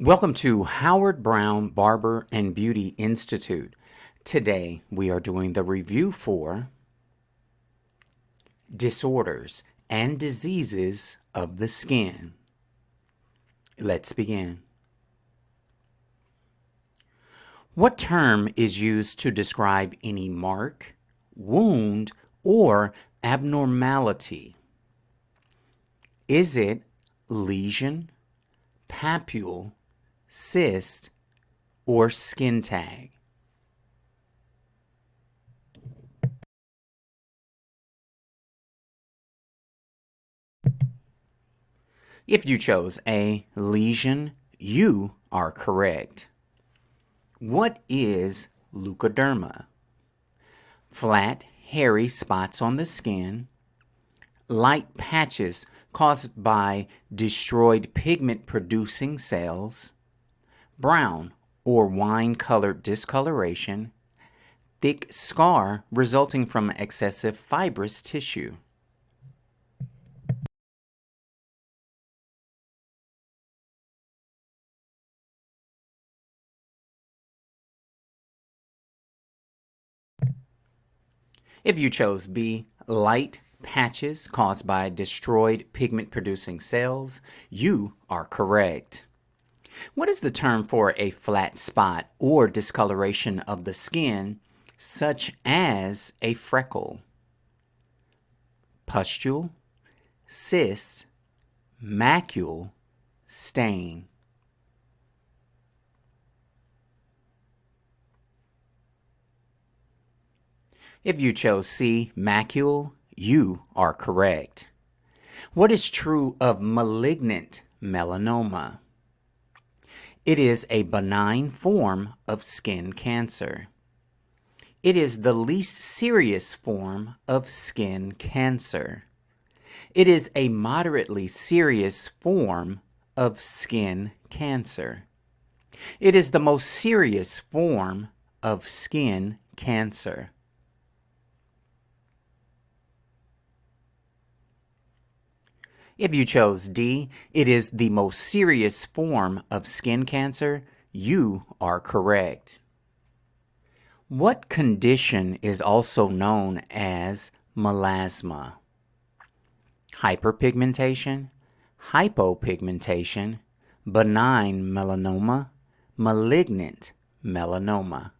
Welcome to Howard Brown Barber and Beauty Institute. Today we are doing the review for disorders and diseases of the skin. Let's begin. What term is used to describe any mark, wound, or abnormality? Is it lesion, papule, cyst, or skin tag? If you chose A, lesion, you are correct. What is leukoderma? Flat, hairy spots on the skin, light patches caused by destroyed pigment-producing cells, brown or wine-colored discoloration, thick scar resulting from excessive fibrous tissue. If you chose B, light patches caused by destroyed pigment-producing cells, you are correct. What is the term for a flat spot or discoloration of the skin, such as a freckle? Pustule, cyst, macule, stain. If you chose C, macule, you are correct. What is true of malignant melanoma? It is a benign form of skin cancer. It is the least serious form of skin cancer. It is a moderately serious form of skin cancer. It is the most serious form of skin cancer. If you chose D, it is the most serious form of skin cancer, you are correct. What condition is also known as melasma? Hyperpigmentation, hypopigmentation, benign melanoma, malignant melanoma.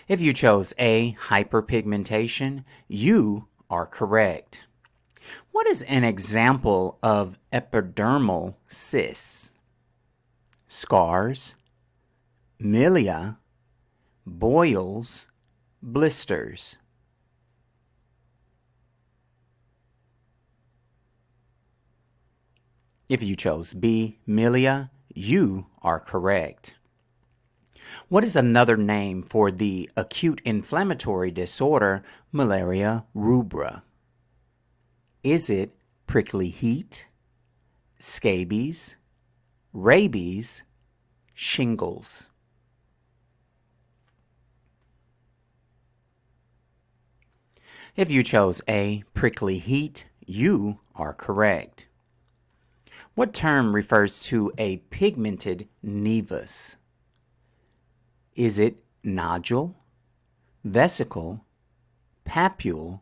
If you chose A, hyperpigmentation, you are correct. What is an example of epidermal cysts? Scars, milia, boils, blisters. If you chose B, milia, you are correct. What is another name for the acute inflammatory disorder malaria rubra? Is it prickly heat, scabies, rabies, shingles? If you chose A, prickly heat, you are correct. What term refers to a pigmented nevus? Is it nodule, vesicle, papule,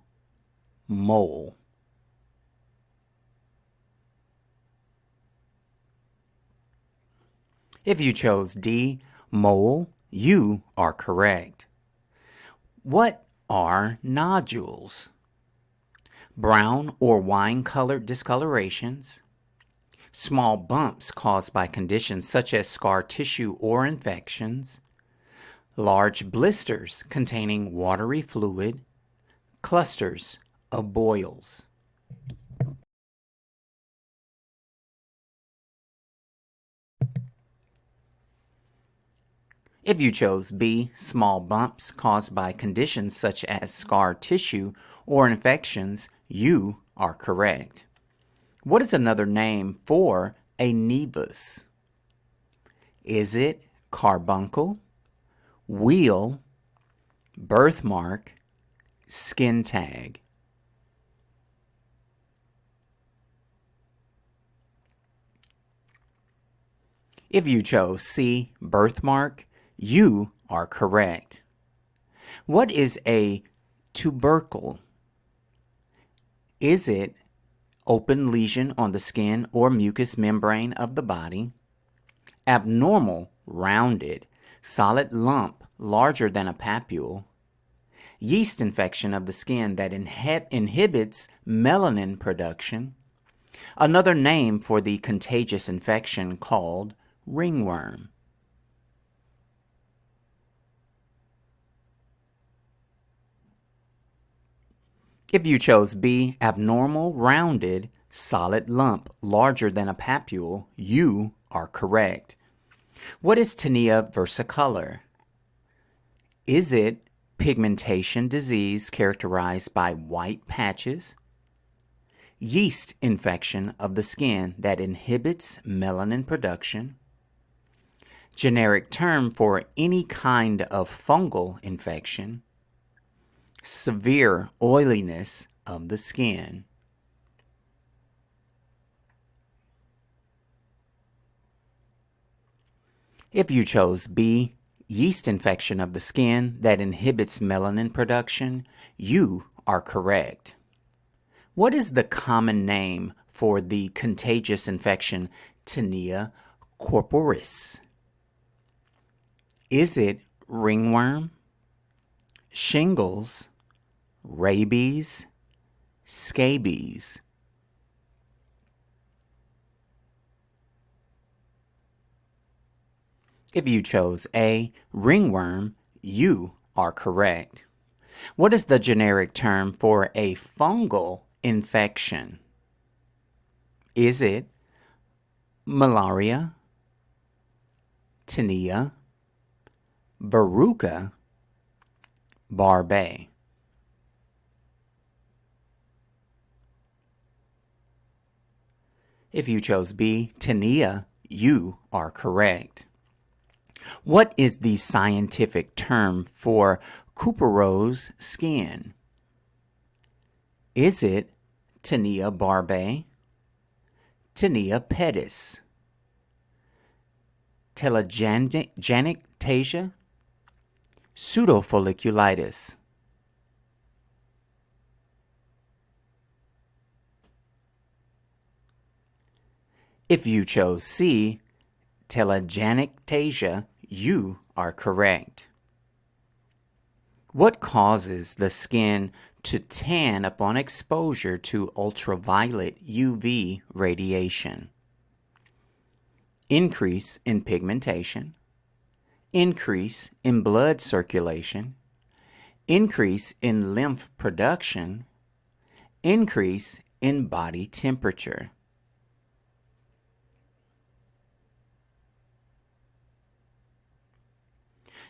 mole? If you chose D, mole, you are correct. What are nodules? Brown or wine-colored discolorations, small bumps caused by conditions such as scar tissue or infections, large blisters containing watery fluid, clusters of boils. If you chose B, small bumps caused by conditions such as scar tissue or infections, you are correct. What is another name for a nevus? Is it carbuncle, wheal, birthmark, skin tag? If you chose C, birthmark, you are correct. What is a tubercle? Is it open lesion on the skin or mucous membrane of the body? Abnormal, rounded, solid lump larger than a papule? Yeast infection of the skin that inhibits melanin production? Another name for the contagious infection called ringworm. If you chose B, abnormal, rounded, solid lump larger than a papule, you are correct. What is tinea versicolor? Is it pigmentation disease characterized by white patches? Yeast infection of the skin that inhibits melanin production? Generic term for any kind of fungal infection? Severe oiliness of the skin? If you chose B, yeast infection of the skin that inhibits melanin production, you are correct. What is the common name for the contagious infection tinea corporis? Is it ringworm, shingles, rabies, scabies? If you chose A, ringworm, you are correct. What is the generic term for a fungal infection? Is it malaria, tinea, verruca, Barber? If you chose B, tinea, you are correct. What is the scientific term for Couperot's skin? Is it tinea barbae, tinea pedis, telangiectasia, pseudofolliculitis? If you chose C, telangiectasia, you are correct. What causes the skin to tan upon exposure to ultraviolet UV radiation? Increase in pigmentation, increase in blood circulation, increase in lymph production, increase in body temperature.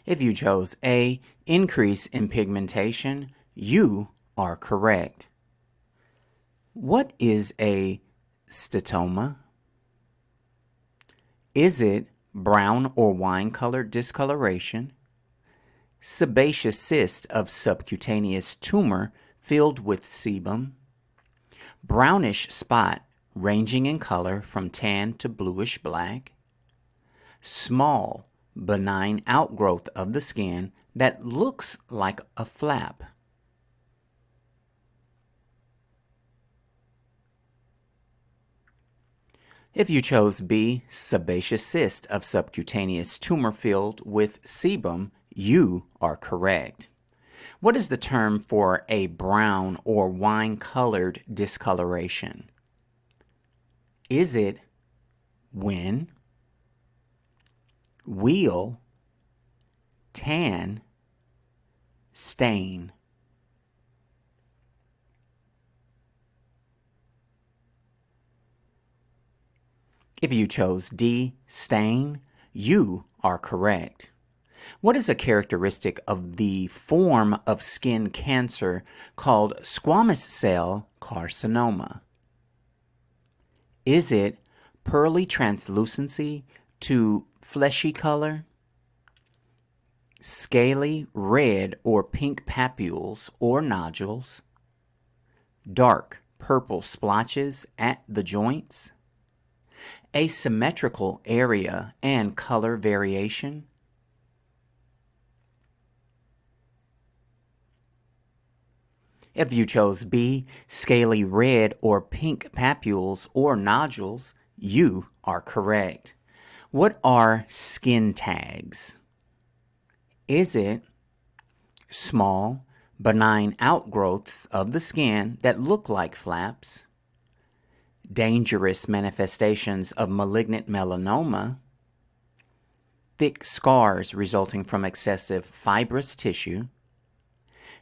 If you chose A, increase in pigmentation, you are correct. What is a stotoma? Is it brown or wine-colored discoloration, sebaceous cyst of subcutaneous tumor filled with sebum, brownish spot ranging in color from tan to bluish black, small, benign outgrowth of the skin that looks like a flap? If you chose B, sebaceous cyst of subcutaneous tumor filled with sebum, you are correct. What is the term for a brown or wine-colored discoloration? Is it wen, wheal, tan, stain? If you chose D, stain, you are correct. What is a characteristic of the form of skin cancer called squamous cell carcinoma? Is it pearly translucency to fleshy color, scaly red or pink papules or nodules, dark purple splotches at the joints, Asymmetrical area and color variation. If you chose B, scaly red or pink papules or nodules, you are correct. What are skin tags? Is it small, benign outgrowths of the skin that look like flaps, dangerous manifestations of malignant melanoma, thick scars resulting from excessive fibrous tissue,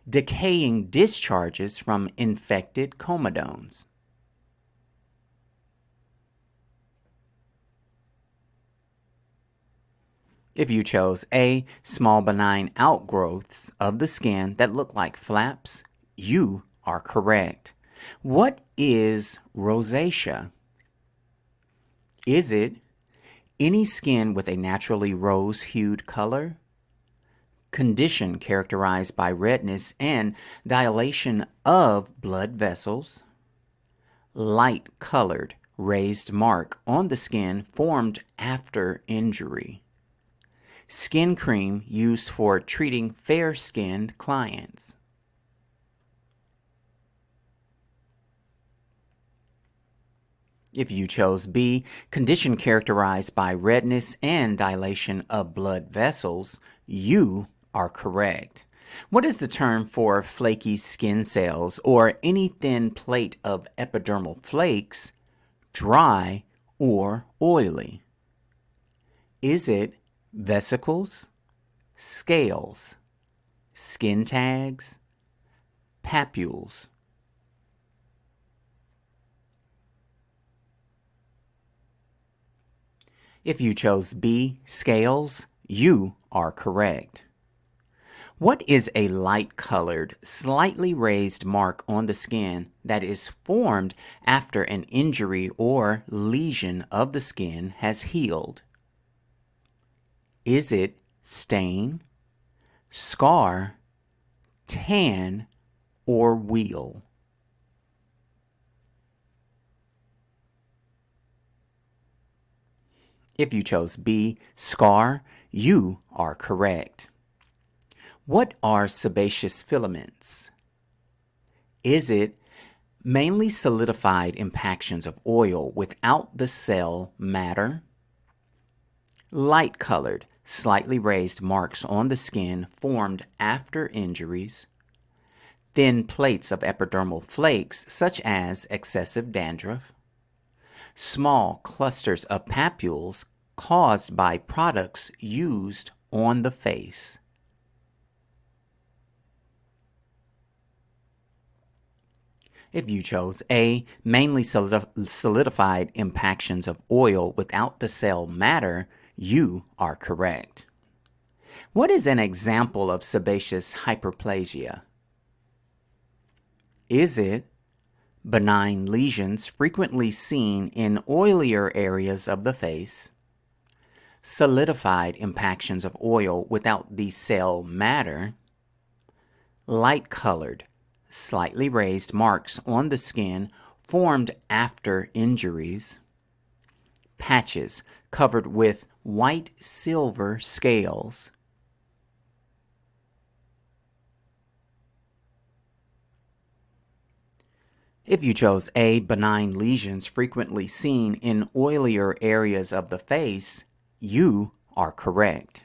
decaying discharges from infected comedones? If you chose A, small benign outgrowths of the skin that look like flaps, you are correct. What is rosacea? Is it any skin with a naturally rose-hued color, condition characterized by redness and dilation of blood vessels, light-colored raised mark on the skin formed after injury, skin cream used for treating fair-skinned clients? If you chose B, condition characterized by redness and dilation of blood vessels, you are correct. What is the term for flaky skin cells or any thin plate of epidermal flakes, dry or oily? Is it vesicles, scales, skin tags, papules? If you chose B, scales, you are correct. What is a light-colored, slightly raised mark on the skin that is formed after an injury or lesion of the skin has healed? Is it stain, scar, tan, or wheal? If you chose B, scar, you are correct. What are sebaceous filaments? Is it mainly solidified impactions of oil without the cell matter, light-colored, slightly raised marks on the skin formed after injuries, thin plates of epidermal flakes such as excessive dandruff, small clusters of papules caused by products used on the face? If you chose A, mainly solidified impactions of oil without the cell matter, you are correct. What is an example of sebaceous hyperplasia? Is it benign lesions frequently seen in oilier areas of the face, solidified impactions of oil without the cell matter, light-colored, slightly raised marks on the skin formed after injuries, patches covered with white-silver scales? If you chose A, benign lesions frequently seen in oilier areas of the face, you are correct.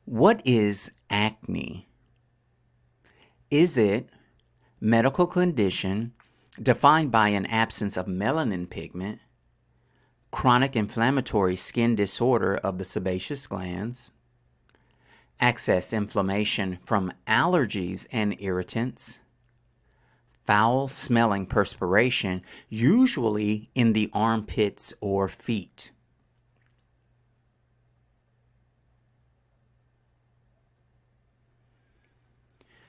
What is acne? Is it medical condition defined by an absence of melanin pigment, chronic inflammatory skin disorder of the sebaceous glands, excess inflammation from allergies and irritants, foul-smelling perspiration, usually in the armpits or feet?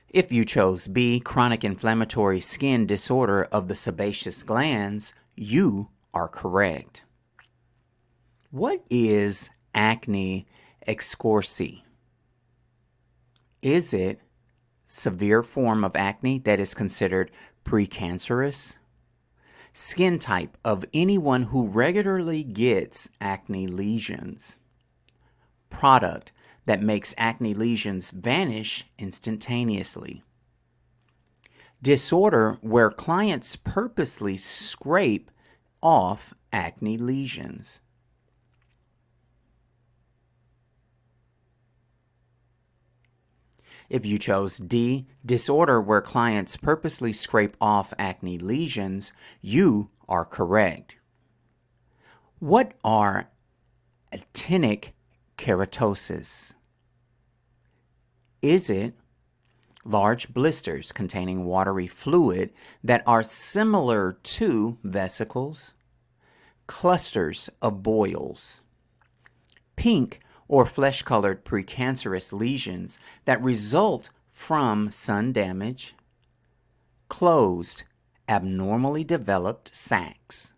If you chose B, chronic inflammatory skin disorder of the sebaceous glands, you are correct. What is acne excoriae? Is it severe form of acne that is considered precancerous, Skin type of anyone who regularly gets acne lesions. Product that makes acne lesions vanish instantaneously. Disorder where clients purposely scrape off acne lesions. If you chose D, disorder where clients purposely scrape off acne lesions, you are correct. What are actinic keratosis? Is it large blisters containing watery fluid that are similar to vesicles, clusters of boils, pink or flesh-colored precancerous lesions that result from sun damage, closed, abnormally developed sacs?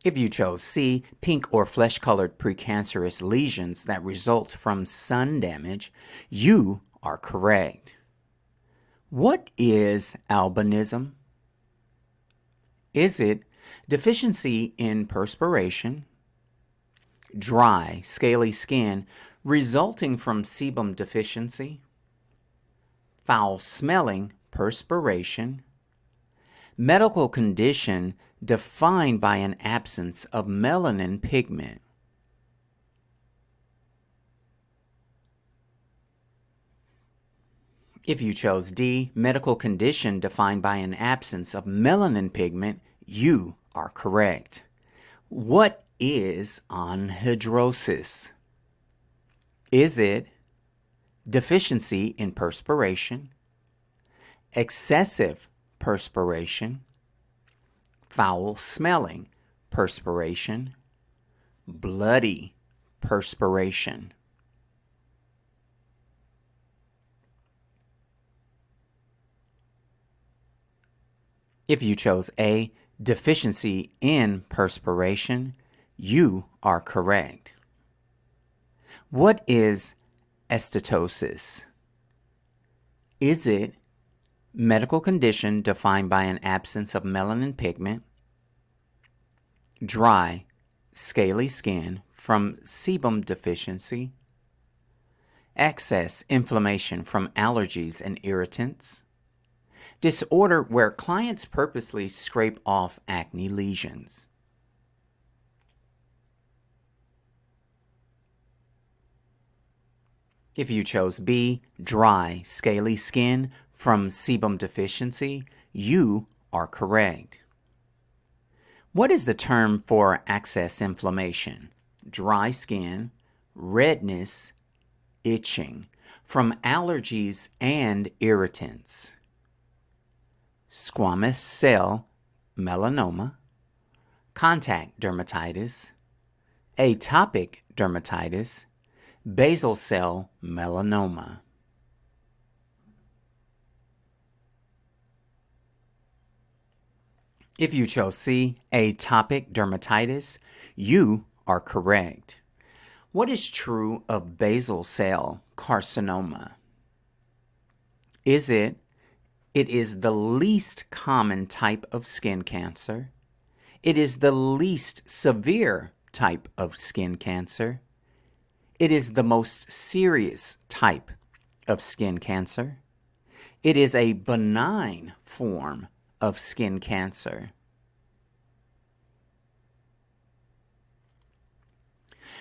If you chose C, pink or flesh-colored precancerous lesions that result from sun damage, you are correct. What is albinism? Is it deficiency in perspiration, dry, scaly skin resulting from sebum deficiency, foul-smelling perspiration, medical condition defined by an absence of melanin pigment? If you chose D, medical condition defined by an absence of melanin pigment, you are correct. What is anhidrosis? Is it deficiency in perspiration, excessive perspiration, foul-smelling perspiration, bloody perspiration? If you chose A, deficiency in perspiration, you are correct. What is estetosis? Is it medical condition defined by an absence of melanin pigment, dry, scaly skin from sebum deficiency, excess inflammation from allergies and irritants, disorder where clients purposely scrape off acne lesions? If you chose B, dry, scaly skin from sebum deficiency, you are correct. What is the term for excess inflammation, dry skin, redness, itching from allergies and irritants? Squamous cell melanoma, contact dermatitis, atopic dermatitis, basal cell melanoma. If you chose C, atopic dermatitis, you are correct. What is true of basal cell carcinoma? Is it is the least common type of skin cancer. It is the least severe type of skin cancer. It is the most serious type of skin cancer. It is a benign form of skin cancer.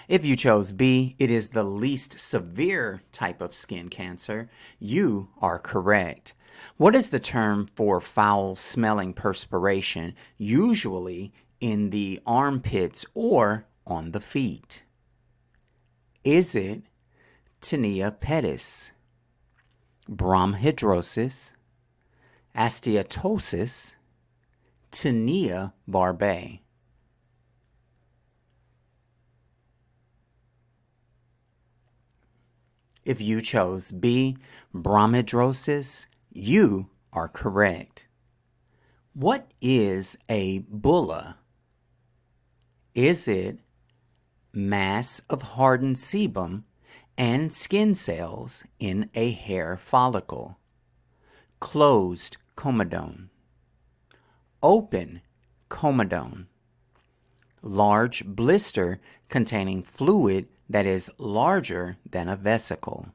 If you chose B, it is the least severe type of skin cancer, you are correct. What is the term for foul-smelling perspiration, usually in the armpits or on the feet? Is it tinea pedis, bromhidrosis, astetosis, tinea barbae? If you chose B, bromhidrosis, you are correct. What is a bulla? Is it mass of hardened sebum and skin cells in a hair follicle? closed comedone, open comedone, large blister containing fluid that is larger than a vesicle.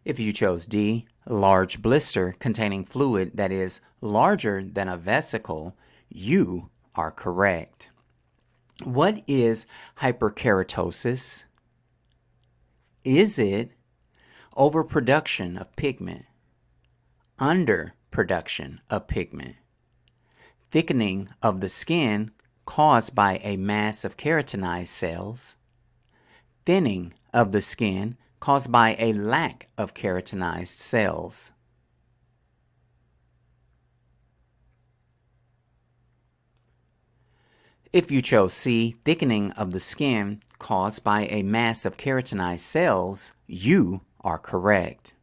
If you chose D, large blister containing fluid that is larger than a vesicle, you are correct. What is hyperkeratosis? Is it overproduction of pigment, underproduction of pigment, thickening of the skin caused by a mass of keratinized cells, thinning of the skin caused by a lack of keratinized cells? If you chose C, thickening of the skin caused by a mass of keratinized cells, you are correct.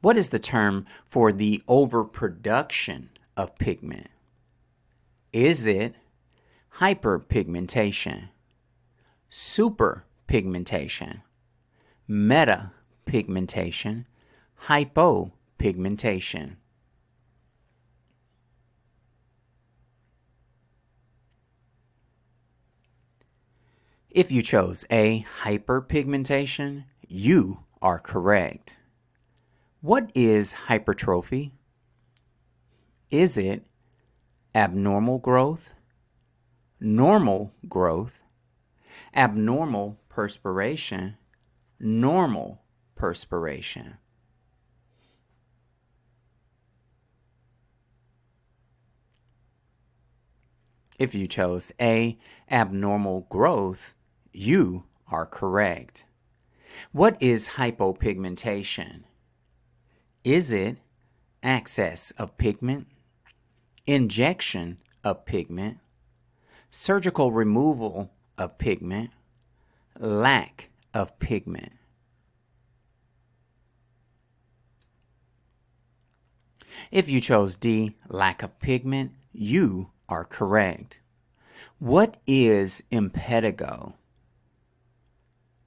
What is the term for the overproduction of pigment? Is it hyperpigmentation, superpigmentation, metapigmentation, hypopigmentation? If you chose A, hyperpigmentation, you are correct. What is hypertrophy? Is it abnormal growth, normal growth, abnormal perspiration, normal perspiration? If you chose A, abnormal growth, you are correct. What is hypopigmentation? Is it excess of pigment, injection of pigment, surgical removal of pigment, lack of pigment? If you chose D, lack of pigment, you are correct. What is impetigo?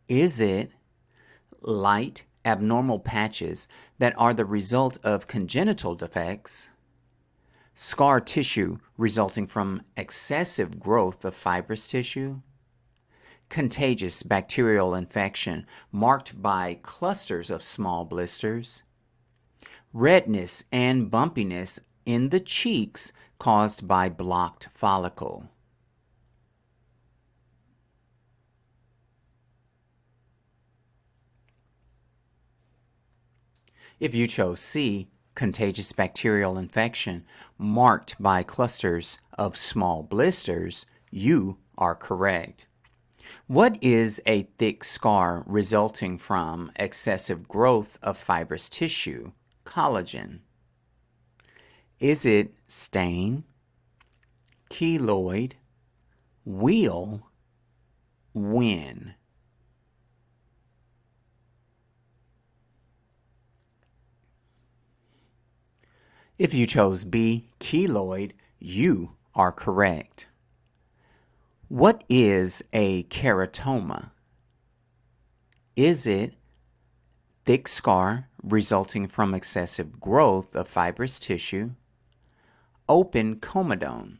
Is it light, abnormal patches that are the result of congenital defects, scar tissue resulting from excessive growth of fibrous tissue, contagious bacterial infection marked by clusters of small blisters, redness and bumpiness in the cheeks caused by blocked follicle? If you chose C, contagious bacterial infection marked by clusters of small blisters, you are correct. What is a thick scar resulting from excessive growth of fibrous tissue, collagen? Is it stain, keloid, wheal, wen? If you chose B, keloid, you are correct. What is a keratoma? Is it thick scar resulting from excessive growth of fibrous tissue, open comedone,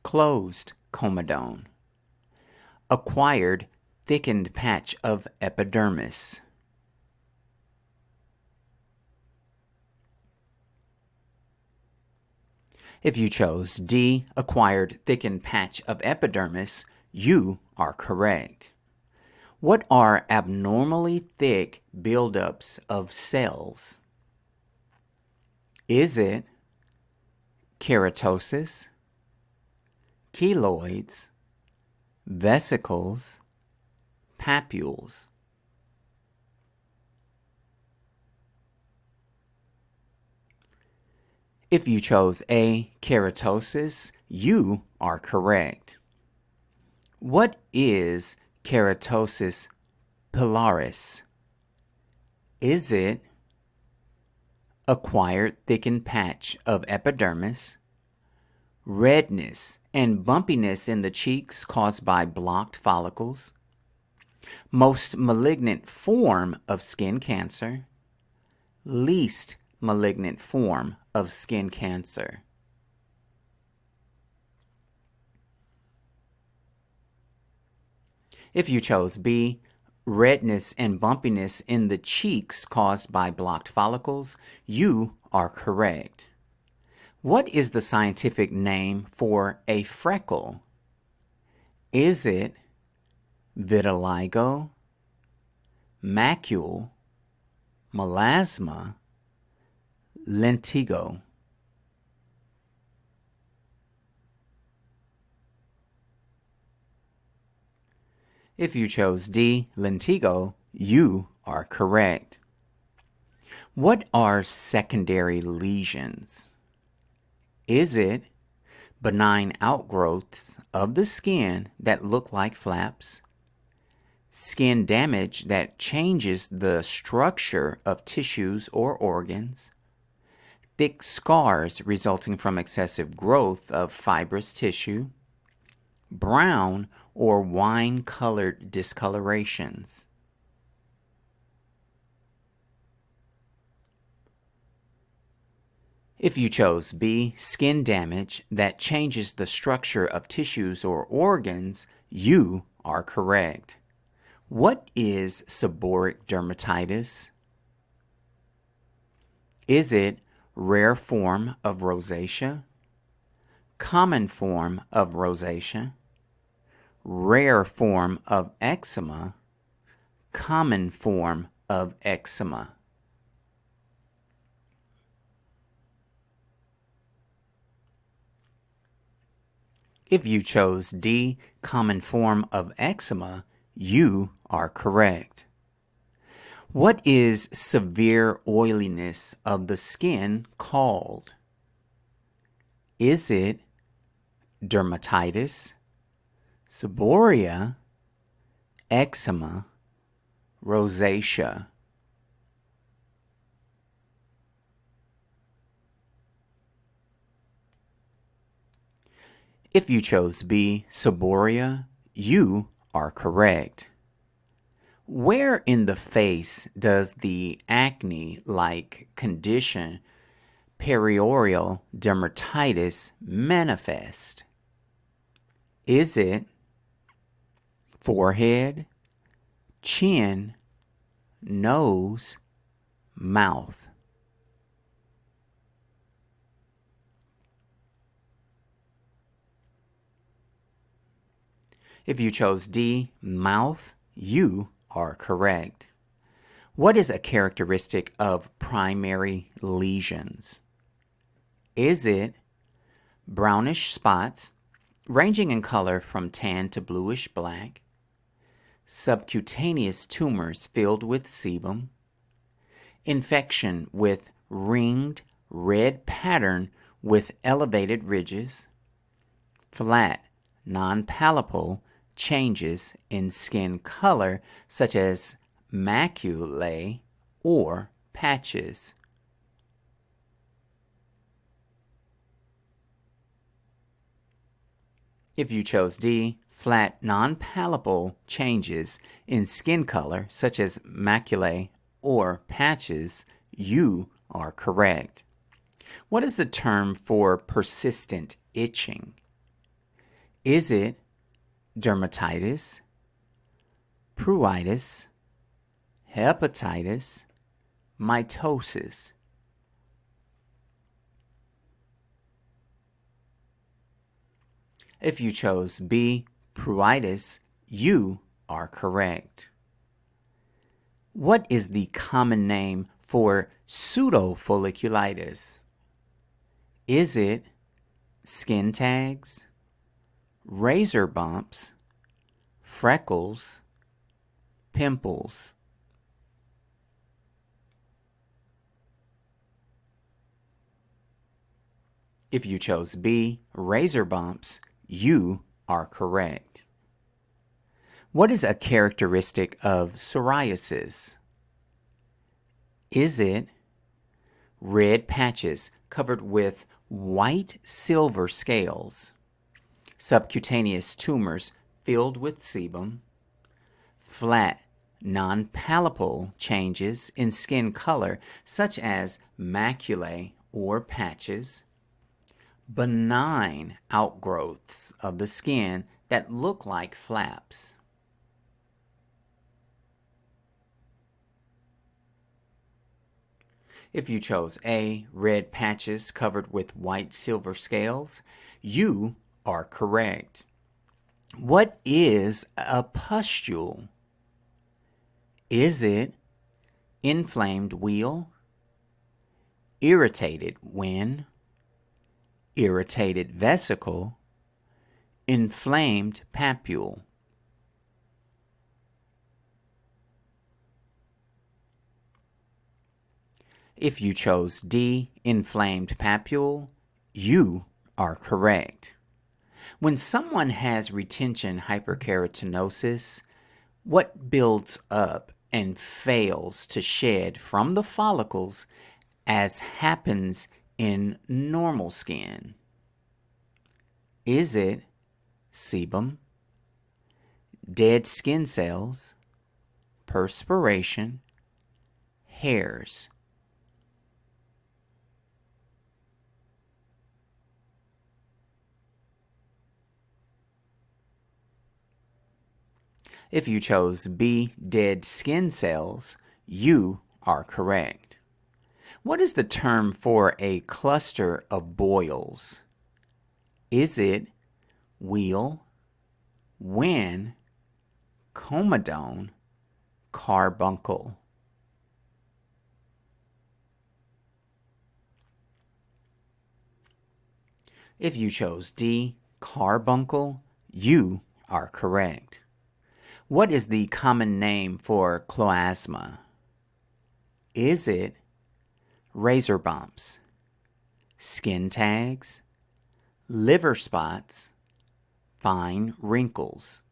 closed comedone, acquired thickened patch of epidermis? If you chose D, acquired thickened patch of epidermis, you are correct. What are abnormally thick buildups of cells? Is it keratosis, keloids, vesicles, papules? If you chose A, keratosis, you are correct. What is keratosis pilaris? Is it acquired thickened patch of epidermis, redness and bumpiness in the cheeks caused by blocked follicles, Most malignant form of skin cancer. Least malignant form of skin cancer. If you chose B, redness and bumpiness in the cheeks caused by blocked follicles, you are correct. What is the scientific name for a freckle? Is it vitiligo, macule, melasma, lentigo? If you chose D, lentigo, you are correct. What are secondary lesions? Is it benign outgrowths of the skin that look like flaps, skin damage that changes the structure of tissues or organs, thick scars resulting from excessive growth of fibrous tissue, brown or wine-colored discolorations? If you chose B, skin damage that changes the structure of tissues or organs, you are correct. What is seborrheic dermatitis? Is it rare form of rosacea, common form of rosacea, rare form of eczema, common form of eczema? If you chose D, common form of eczema, you are correct. What is severe oiliness of the skin called? Is it dermatitis, seborrhea, eczema, rosacea? If you chose B, seborrhea, you are correct. Where in the face does the acne-like condition perioral dermatitis manifest? Is it forehead, chin, nose, mouth? If you chose D, mouth, you are correct. What is a characteristic of primary lesions? Is it brownish spots ranging in color from tan to bluish black, subcutaneous tumors filled with sebum, infection with ringed red pattern with elevated ridges, flat, non-palpable changes in skin color such as maculae or patches? If you chose D, flat, non-palpable changes in skin color such as maculae or patches, you are correct. What is the term for persistent itching? Is it dermatitis, pruritus, hepatitis, mitosis? If you chose B, pruritus, you are correct. What is the common name for pseudofolliculitis? Is it skin tags, razor bumps, freckles, pimples? If you chose B, razor bumps, you are correct. What is a characteristic of psoriasis? Is it red patches covered with white silver scales, subcutaneous tumors filled with sebum, flat, non-palpable changes in skin color, such as maculae or patches, benign outgrowths of the skin that look like flaps. If you chose A, red patches covered with white silver scales, you are correct. What is a pustule? Is it inflamed wheal, irritated wen, irritated vesicle, inflamed papule? If you chose D, inflamed papule, you are correct. When someone has retention hyperkeratinosis, what builds up and fails to shed from the follicles as happens in normal skin? Is it sebum, dead skin cells, perspiration, hairs? If you chose B, dead skin cells, you are correct. What is the term for a cluster of boils? Is it wheal, wen, comedone, carbuncle? If you chose D, carbuncle, you are correct. What is the common name for chloasma? Is it razor bumps, skin tags, liver spots, fine wrinkles?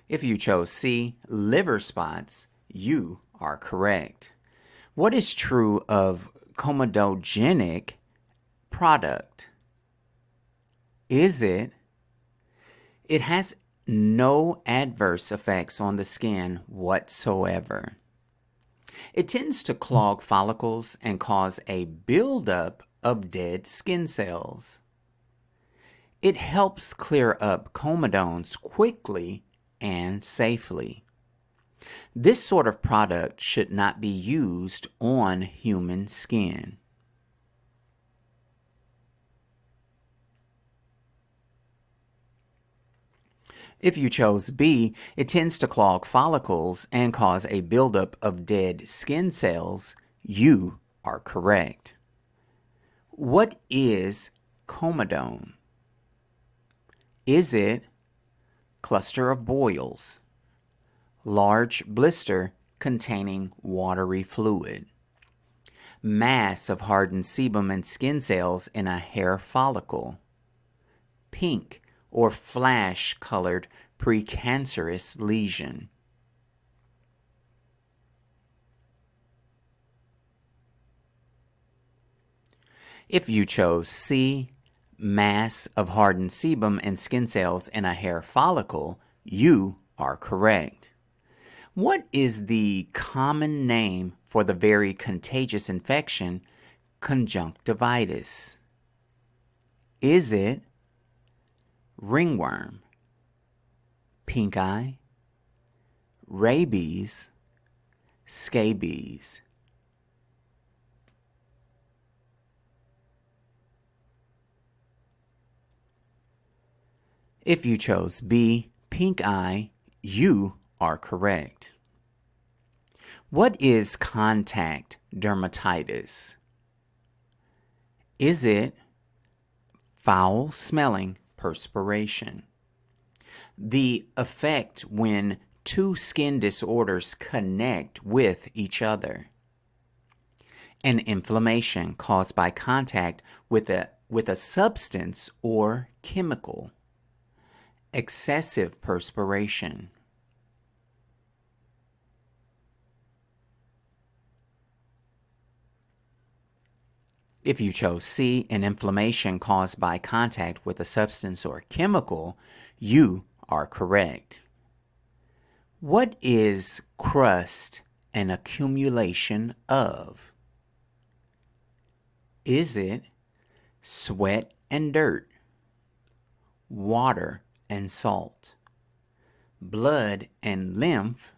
If you chose C, liver spots, you are correct. What is true of comedogenic product? Is it has no adverse effects on the skin whatsoever. It tends to clog follicles and cause a buildup of dead skin cells. It helps clear up comedones quickly and safely. This sort of product should not be used on human skin. If you chose B, it tends to clog follicles and cause a buildup of dead skin cells. You are correct. What is comedone? Is it cluster of boils, large blister containing watery fluid, mass of hardened sebum and skin cells in a hair follicle, pink or flash-colored precancerous lesion? If you chose C, mass of hardened sebum and skin cells in a hair follicle, you are correct. What is the common name for the very contagious infection, conjunctivitis? Is it ringworm, pink eye, rabies, scabies? If you chose B, pink eye, you are correct. What is contact dermatitis? Is it foul-smelling perspiration? The effect when two skin disorders connect with each other. An inflammation caused by contact with a substance or chemical. Excessive perspiration. If you chose C, an inflammation caused by contact with a substance or chemical, you are correct. What is crust an accumulation of? Is it sweat and dirt, water and salt, blood and lymph,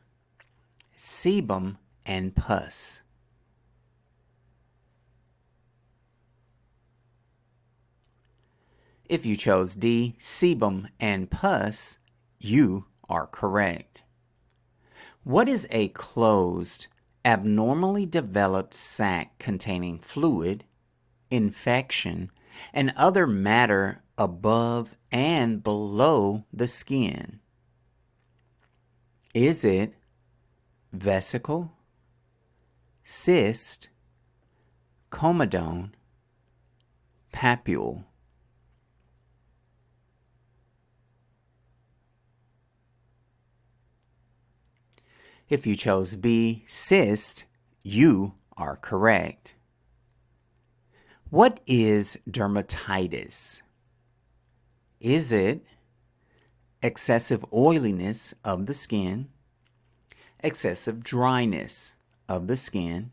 sebum and pus? If you chose D, sebum and pus, you are correct. What is a closed, abnormally developed sac containing fluid, infection, and other matter above and below the skin? Is it vesicle, cyst, comedone, papule? If you chose B, cyst, you are correct. What is dermatitis? Is it excessive oiliness of the skin, excessive dryness of the skin,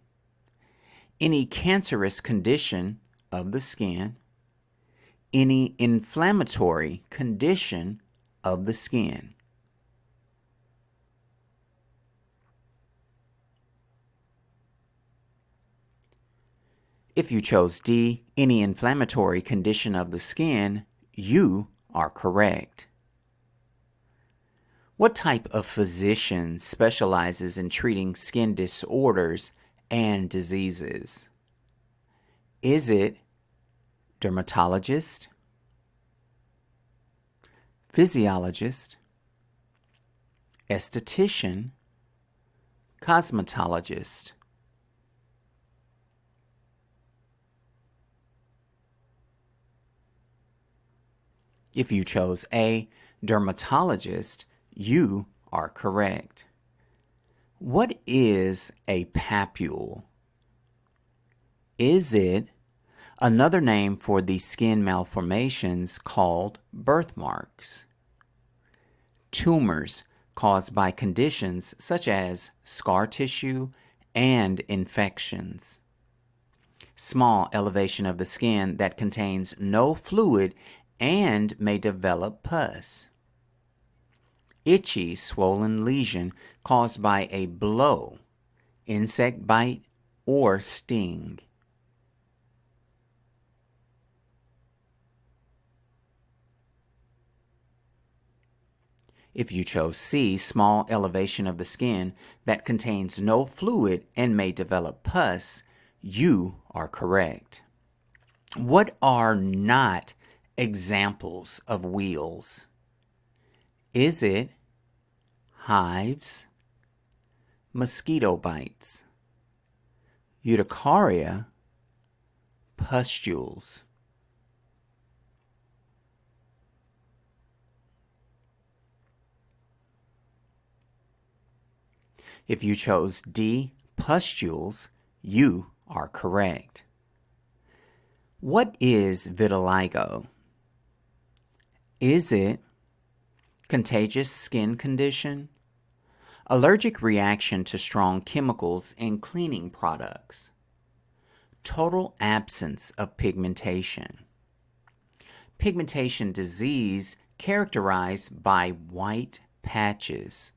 any cancerous condition of the skin, any inflammatory condition of the skin? If you chose D, any inflammatory condition of the skin, you are correct. What type of physician specializes in treating skin disorders and diseases? Is it dermatologist, physiologist, esthetician, cosmetologist? If you chose A, dermatologist, you are correct. What is a papule? Is it another name for the skin malformations called birthmarks, tumors caused by conditions such as scar tissue and infections, small elevation of the skin that contains no fluid and may develop pus, itchy swollen lesion caused by a blow, insect bite, or sting? If you chose C, small elevation of the skin that contains no fluid and may develop pus, you are correct. What are not examples of wheals? Is it hives, mosquito bites, urticaria, pustules? If you chose D, pustules, you are correct. What is vitiligo? Is it contagious skin condition, allergic reaction to strong chemicals and cleaning products, total absence of pigmentation, pigmentation disease characterized by white patches?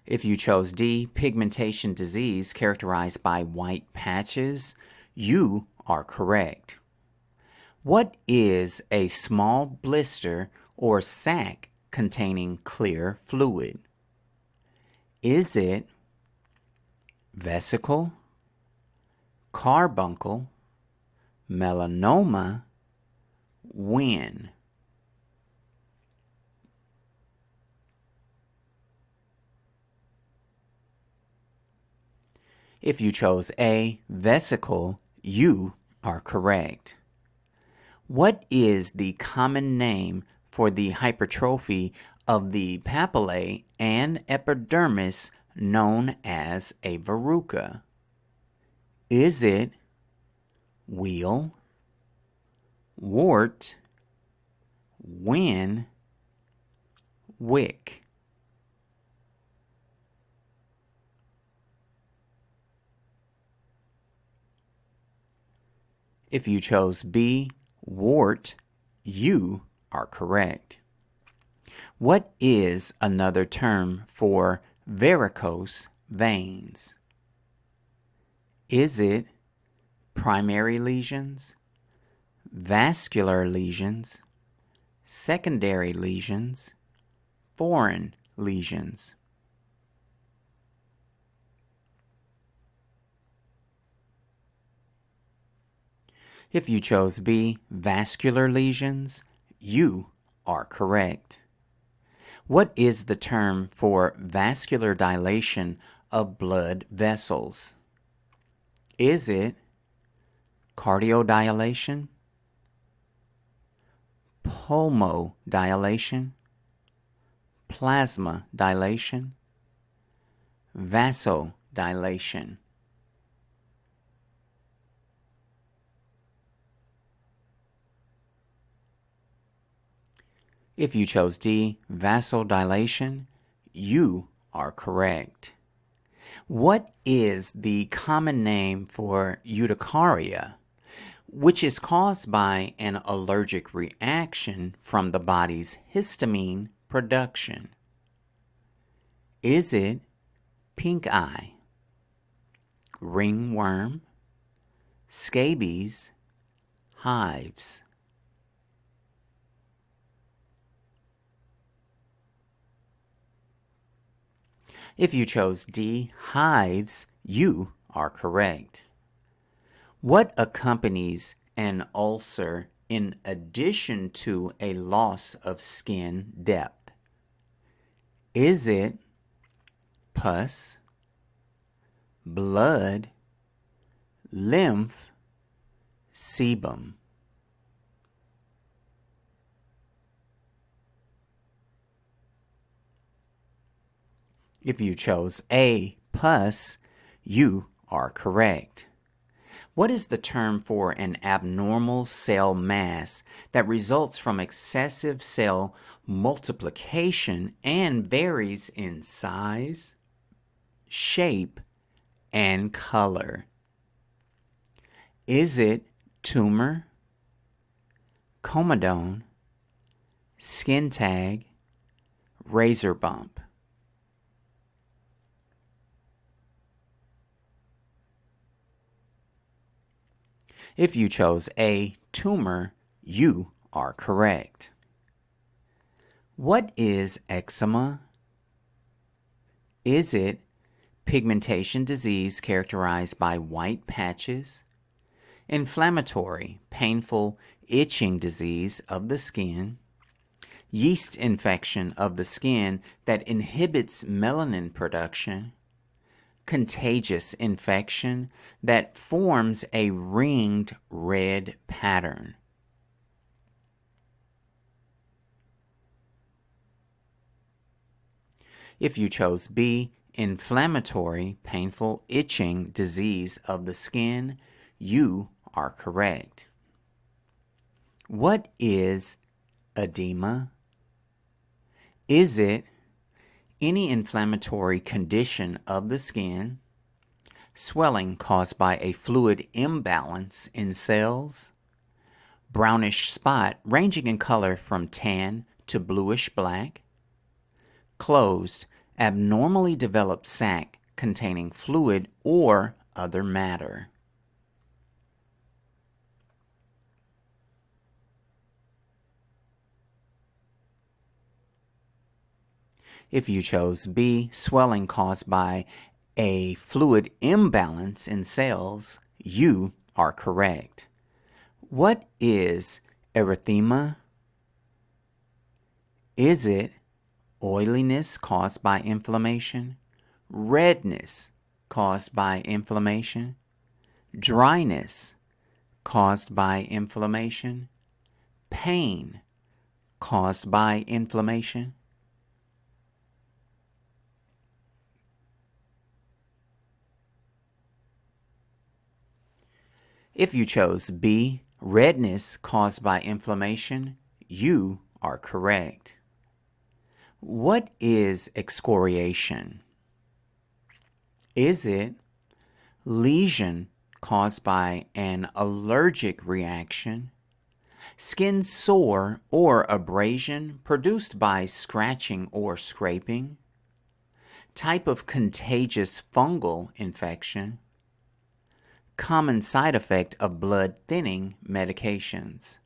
If you chose D, pigmentation disease characterized by white patches, you are correct. What is a small blister or sac containing clear fluid? Is it vesicle, carbuncle, melanoma, wen? If you chose A, vesicle, you are correct. What is the common name for the hypertrophy of the papillae and epidermis known as a verruca? Is it wheal, wart, wen, wick? If you chose B, wart, you are correct. What is another term for varicose veins? Is it primary lesions, vascular lesions, secondary lesions, foreign lesions? If you chose B, vascular lesions, you are correct. What is the term for vascular dilation of blood vessels? Is it cardiodilation, pulmodilation, plasma dilation, vasodilation? If you chose D, vasodilation, you are correct. What is the common name for urticaria, which is caused by an allergic reaction from the body's histamine production? Is it pink eye, ringworm, scabies, hives? If you chose D, hives, you are correct. What accompanies an ulcer in addition to a loss of skin depth? Is it pus, blood, lymph, sebum? If you chose A, pus, you are correct. What is the term for an abnormal cell mass that results from excessive cell multiplication and varies in size, shape, and color? Is it tumor, comedone, skin tag, razor bump? If you chose A, tumor, you are correct. What is eczema? Is it pigmentation disease characterized by white patches, inflammatory, painful, itching disease of the skin, yeast infection of the skin that inhibits melanin production, contagious infection that forms a ringed red pattern? If you chose B, inflammatory, painful, itching disease of the skin, you are correct. What is edema? Is it any inflammatory condition of the skin, swelling caused by a fluid imbalance in cells, brownish spot ranging in color from tan to bluish black, closed, abnormally developed sac containing fluid or other matter? If you chose B, swelling caused by a fluid imbalance in cells, you are correct. What is erythema? Is it oiliness caused by inflammation, redness caused by inflammation, dryness caused by inflammation, pain caused by inflammation? If you chose B, redness caused by inflammation, you are correct. What is excoriation? Is it lesion caused by an allergic reaction, skin sore or abrasion produced by scratching or scraping, type of contagious fungal infection, common side effect of blood thinning medications?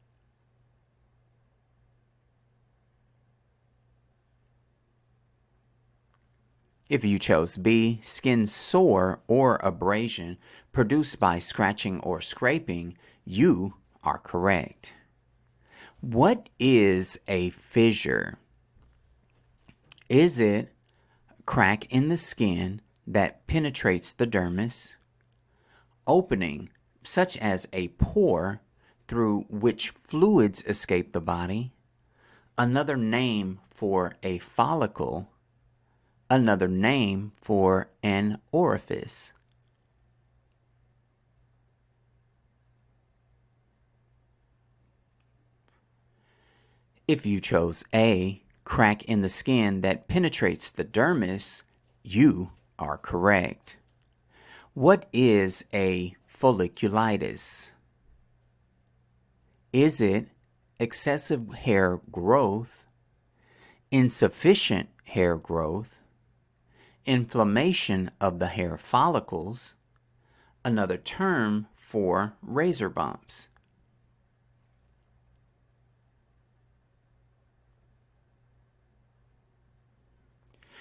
If you chose B, skin sore or abrasion produced by scratching or scraping, you are correct. What is a fissure? Is it a crack in the skin that penetrates the dermis, opening such as a pore through which fluids escape the body, another name for a follicle, another name for an orifice? If you chose A, crack in the skin that penetrates the dermis, you are correct. What is a folliculitis? Is it excessive hair growth, insufficient hair growth, inflammation of the hair follicles, another term for razor bumps?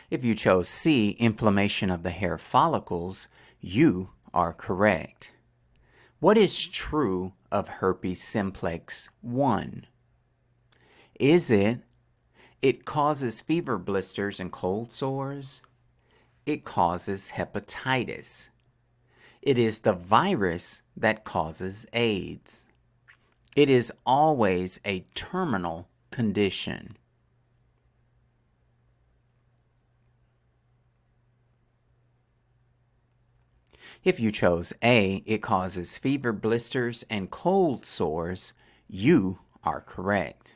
If you chose C, inflammation of the hair follicles, you are correct. What is true of herpes simplex 1? Is it causes fever blisters and cold sores? It causes hepatitis. It is the virus that causes AIDS. It is always a terminal condition. If you chose A, it causes fever blisters and cold sores, you are correct.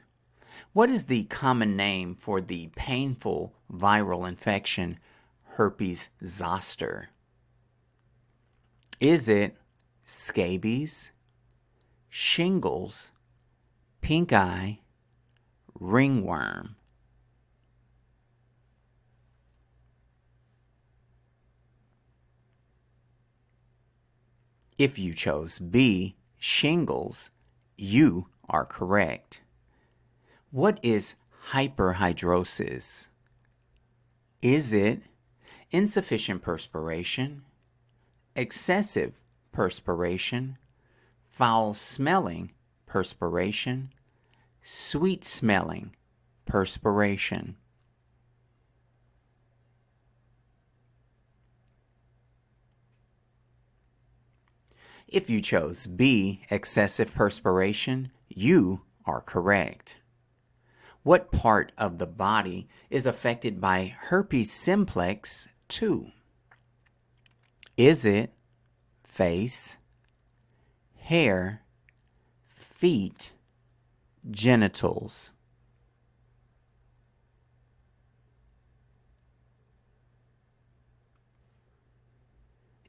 What is the common name for the painful viral infection herpes zoster? Is it scabies, shingles, pink eye, ringworm? If you chose B, shingles, you are correct. What is hyperhidrosis? Is it insufficient perspiration, excessive perspiration, foul-smelling perspiration, sweet-smelling perspiration? If you chose B, excessive perspiration, you are correct. What part of the body is affected by herpes simplex 2? Is it face, hair, feet, genitals?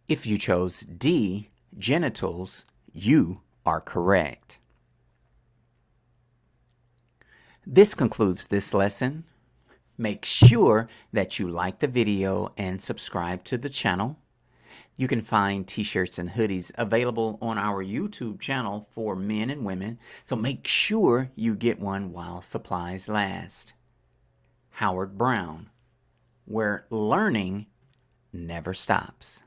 If you chose D, genitals, you are correct. This concludes this lesson. Make sure that you like the video and subscribe to the channel. You can find t-shirts and hoodies available on our YouTube channel for men and women, so make sure you get one while supplies last. Howard Brown, where learning never stops.